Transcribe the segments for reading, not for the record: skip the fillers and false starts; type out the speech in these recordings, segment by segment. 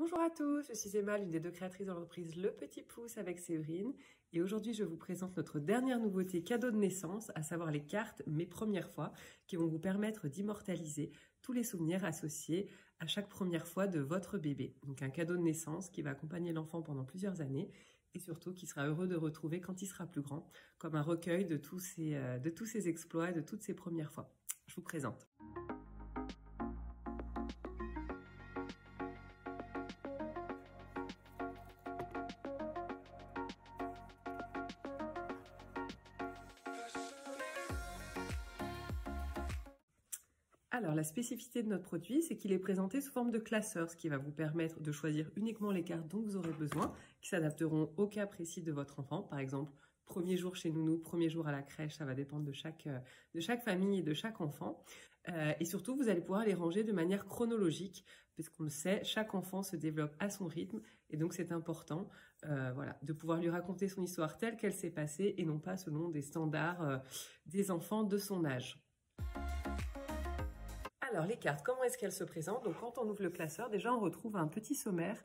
Bonjour à tous, je suis Emma, l'une des deux créatrices de l'entreprise Le Petit Pouce avec Séverine. Et aujourd'hui, je vous présente notre dernière nouveauté cadeau de naissance, à savoir les cartes Mes premières fois, qui vont vous permettre d'immortaliser tous les souvenirs associés à chaque première fois de votre bébé. Donc un cadeau de naissance qui va accompagner l'enfant pendant plusieurs années et surtout qui sera heureux de retrouver quand il sera plus grand, comme un recueil de tous ses exploits, de toutes ses premières fois. Je vous présente. Alors, la spécificité de notre produit, c'est qu'il est présenté sous forme de classeur, ce qui va vous permettre de choisir uniquement les cartes dont vous aurez besoin, qui s'adapteront au cas précis de votre enfant. Par exemple, premier jour chez Nounou, premier jour à la crèche, ça va dépendre de chaque famille et de chaque enfant. Et surtout, vous allez pouvoir les ranger de manière chronologique, puisqu'on le sait, chaque enfant se développe à son rythme, et donc c'est important de pouvoir lui raconter son histoire telle qu'elle s'est passée, et non pas selon des standards des enfants de son âge. Alors, les cartes, comment est-ce qu'elles se présentent? Donc, quand on ouvre le classeur, déjà, on retrouve un petit sommaire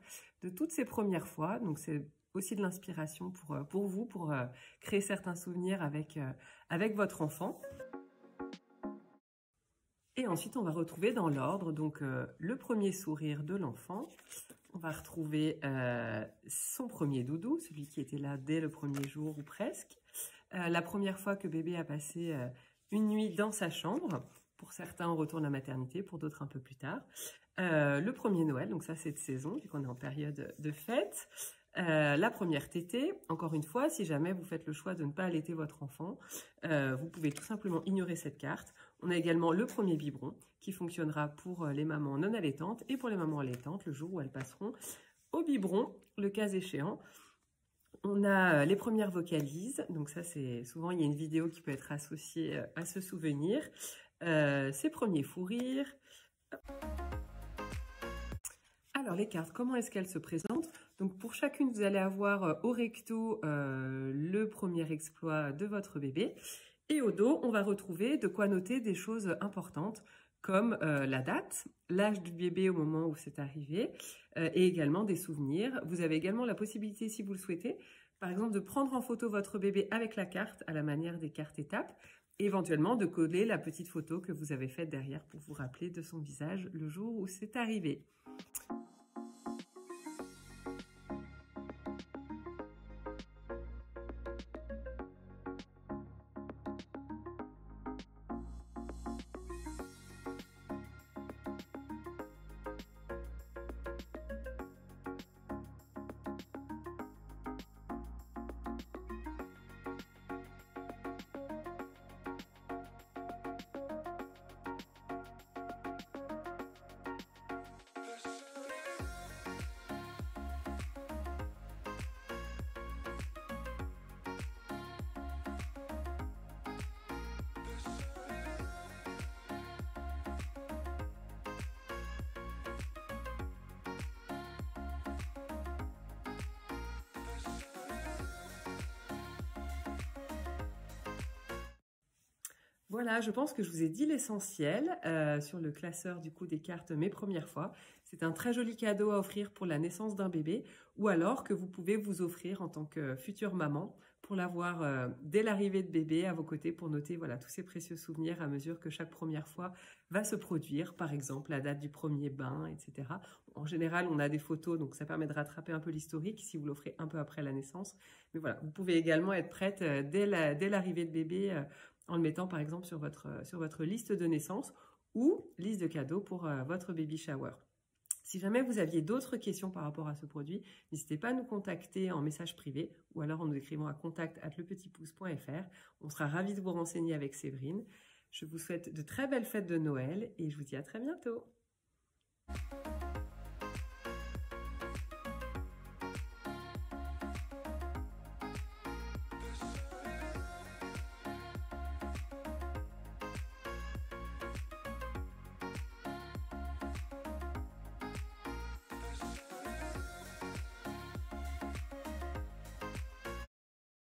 de toutes ces premières fois. Donc, c'est aussi de l'inspiration pour vous, pour créer certains souvenirs avec votre enfant. Et ensuite, on va retrouver dans l'ordre, donc, le premier sourire de l'enfant. On va retrouver son premier doudou, celui qui était là dès le premier jour ou presque. La première fois que bébé a passé une nuit dans sa chambre. Pour certains, on retourne à la maternité, pour d'autres un peu plus tard. Le premier Noël, donc ça c'est de saison, vu qu'on est en période de fête. La première tétée, encore une fois, si jamais vous faites le choix de ne pas allaiter votre enfant, vous pouvez tout simplement ignorer cette carte. On a également le premier biberon, qui fonctionnera pour les mamans non allaitantes et pour les mamans allaitantes, le jour où elles passeront au biberon, le cas échéant. On a les premières vocalises, donc ça c'est souvent il y a une vidéo qui peut être associée à ce souvenir. Ses premiers fous rires. Alors les cartes, comment est-ce qu'elles se présentent? Donc pour chacune, vous allez avoir au recto le premier exploit de votre bébé. Et au dos, on va retrouver de quoi noter des choses importantes comme la date, l'âge du bébé au moment où c'est arrivé, et également des souvenirs. Vous avez également la possibilité, si vous le souhaitez, par exemple de prendre en photo votre bébé avec la carte à la manière des cartes étapes, et éventuellement de coller la petite photo que vous avez faite derrière pour vous rappeler de son visage le jour où c'est arrivé. Voilà, je pense que je vous ai dit l'essentiel sur le classeur du coup des cartes Mes premières fois. C'est un très joli cadeau à offrir pour la naissance d'un bébé ou alors que vous pouvez vous offrir en tant que future maman pour l'avoir dès l'arrivée de bébé à vos côtés pour noter voilà, tous ces précieux souvenirs à mesure que chaque première fois va se produire. Par exemple, la date du premier bain, etc. En général, on a des photos, donc ça permet de rattraper un peu l'historique si vous l'offrez un peu après la naissance. Mais voilà, vous pouvez également être prête dès l'arrivée de bébé en le mettant par exemple sur votre liste de naissance ou liste de cadeaux pour votre baby shower. Si jamais vous aviez d'autres questions par rapport à ce produit, n'hésitez pas à nous contacter en message privé ou alors en nous écrivant à contact@lepetitpouce.fr. On sera ravis de vous renseigner avec Séverine. Je vous souhaite de très belles fêtes de Noël et je vous dis à très bientôt.